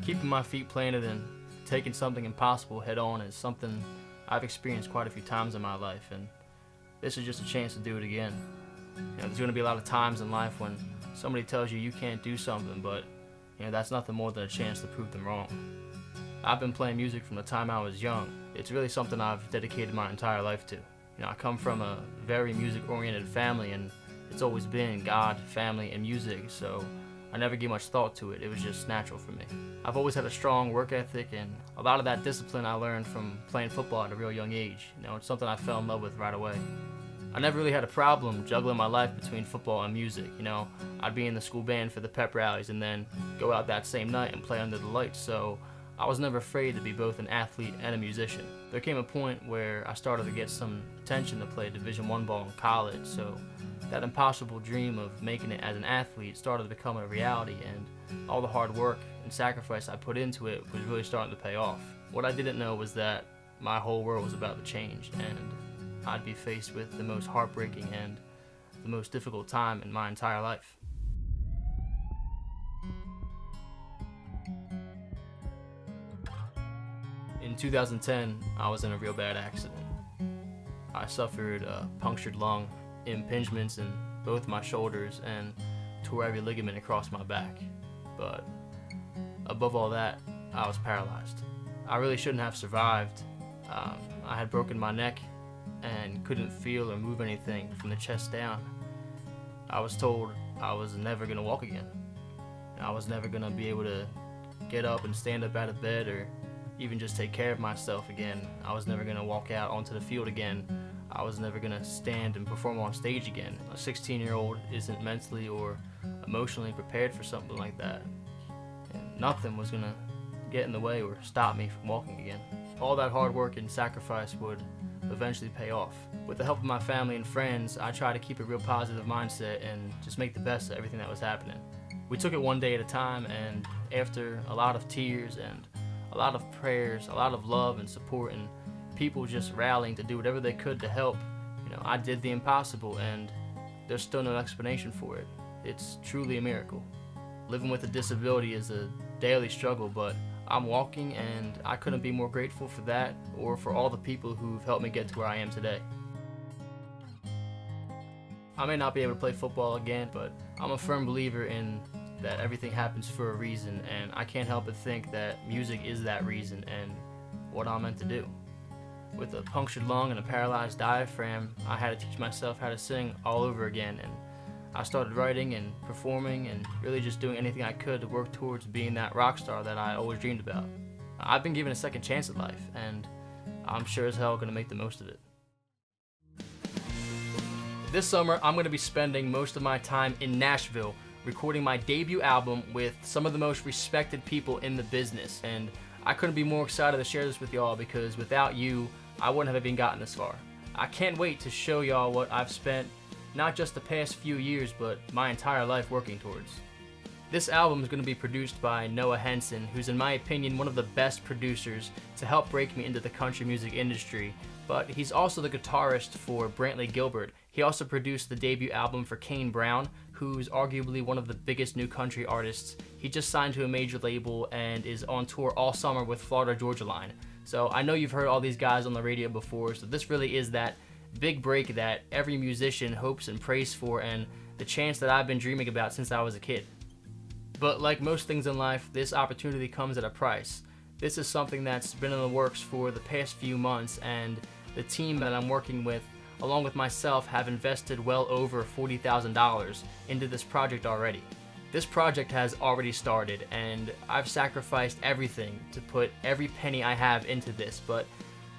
Keeping my feet planted and taking something impossible head on is something I've experienced quite a few times in my life, and this is just a chance to do it again. There's going to be a lot of times in life when somebody tells you you can't do something, but that's nothing more than a chance to prove them wrong. I've been playing music from the time I was young. It's really something I've dedicated my entire life to. I come from a very music-oriented family, and it's always been God, family, and music, so I never gave much thought to it. It was just natural for me. I've always had a strong work ethic, and a lot of that discipline I learned from playing football at a real young age. It's something I fell in love with right away. I never really had a problem juggling my life between football and music. I'd be in the school band for the pep rallies and then go out that same night and play under the lights, so I was never afraid to be both an athlete and a musician. There came a point where I started to get some attention to play Division I ball in college, so that impossible dream of making it as an athlete started to become a reality, and all the hard work and sacrifice I put into it was really starting to pay off. What I didn't know was that my whole world was about to change, and I'd be faced with the most heartbreaking and the most difficult time in my entire life. In 2010, I was in a real bad accident. I suffered a punctured lung, impingements in both my shoulders, and tore every ligament across my back. But above all that, I was paralyzed. I really shouldn't have survived. I had broken my neck and couldn't feel or move anything from the chest down. I was told I was never gonna walk again. I was never gonna be able to get up and stand up out of bed or even just take care of myself again. I was never gonna walk out onto the field again. I was never gonna stand and perform on stage again. A 16-year-old isn't mentally or emotionally prepared for something like that. And nothing was gonna get in the way or stop me from walking again. All that hard work and sacrifice would eventually pay off. With the help of my family and friends, I tried to keep a real positive mindset and just make the best of everything that was happening. We took it one day at a time, and after a lot of tears and a lot of prayers, a lot of love and support, and people just rallying to do whatever they could to help, I did the impossible, and there's still no explanation for it. It's truly a miracle. Living with a disability is a daily struggle, but I'm walking, and I couldn't be more grateful for that or for all the people who've helped me get to where I am today. I may not be able to play football again, but I'm a firm believer in that everything happens for a reason, and I can't help but think that music is that reason and what I'm meant to do. With a punctured lung and a paralyzed diaphragm, I had to teach myself how to sing all over again, and I started writing and performing and really just doing anything I could to work towards being that rock star that I always dreamed about. I've been given a second chance at life, and I'm sure as hell gonna make the most of it. This summer, I'm gonna be spending most of my time in Nashville recording my debut album with some of the most respected people in the business, and I couldn't be more excited to share this with y'all because without you, I wouldn't have even gotten this far. I can't wait to show y'all what I've spent not just the past few years, but my entire life working towards. This album is going to be produced by Noah Henson, who's in my opinion one of the best producers to help break me into the country music industry, but he's also the guitarist for Brantley Gilbert. He also produced the debut album for Kane Brown, who's arguably one of the biggest new country artists. He just signed to a major label and is on tour all summer with Florida Georgia Line. So I know you've heard all these guys on the radio before, so this really is that big break that every musician hopes and prays for, and the chance that I've been dreaming about since I was a kid. But like most things in life, this opportunity comes at a price. This is something that's been in the works for the past few months, and the team that I'm working with, along with myself, have invested well over $40,000 into this project already. This project has already started, and I've sacrificed everything to put every penny I have into this, but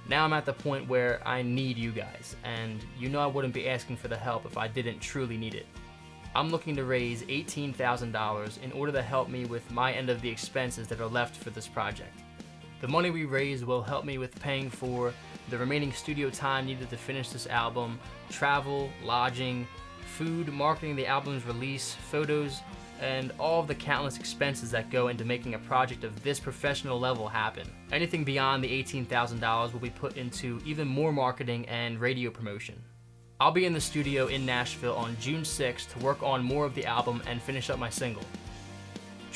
now I'm at the point where I need you guys, and I wouldn't be asking for the help if I didn't truly need it. I'm looking to raise $18,000 in order to help me with my end of the expenses that are left for this project. The money we raise will help me with paying for the remaining studio time needed to finish this album, travel, lodging, food, marketing the album's release, photos, and all of the countless expenses that go into making a project of this professional level happen. Anything beyond the $18,000 will be put into even more marketing and radio promotion. I'll be in the studio in Nashville on June 6th to work on more of the album and finish up my single.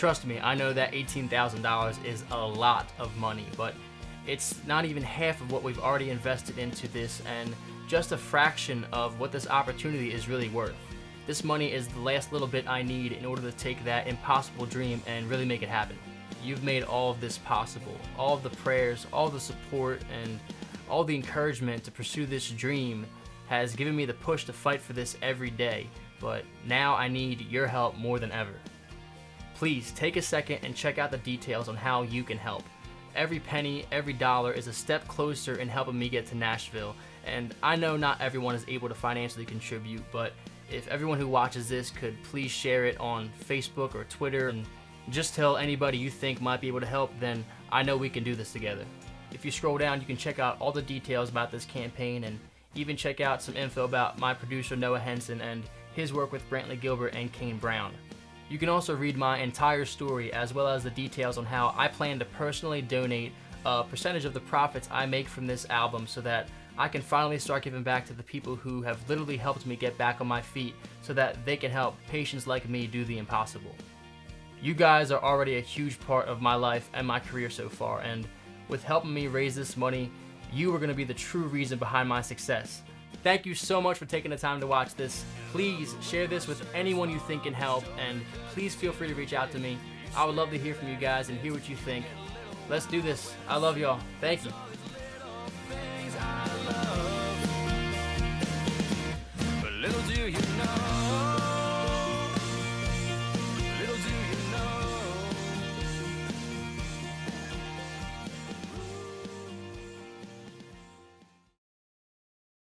Trust me, I know that $18,000 is a lot of money, but it's not even half of what we've already invested into this, and just a fraction of what this opportunity is really worth. This money is the last little bit I need in order to take that impossible dream and really make it happen. You've made all of this possible. All of the prayers, all the support, and all the encouragement to pursue this dream has given me the push to fight for this every day, but now I need your help more than ever. Please take a second and check out the details on how you can help. Every penny, every dollar is a step closer in helping me get to Nashville, and I know not everyone is able to financially contribute, but if everyone who watches this could please share it on Facebook or Twitter and just tell anybody you think might be able to help, then I know we can do this together. If you scroll down, you can check out all the details about this campaign and even check out some info about my producer Noah Henson and his work with Brantley Gilbert and Kane Brown. You can also read my entire story as well as the details on how I plan to personally donate a percentage of the profits I make from this album so that I can finally start giving back to the people who have literally helped me get back on my feet so that they can help patients like me do the impossible. You guys are already a huge part of my life and my career so far, and with helping me raise this money, you are going to be the true reason behind my success. Thank you so much for taking the time to watch this. Please share this with anyone you think can help, and please feel free to reach out to me. I would love to hear from you guys and hear what you think. Let's do this. I love y'all. Thank you.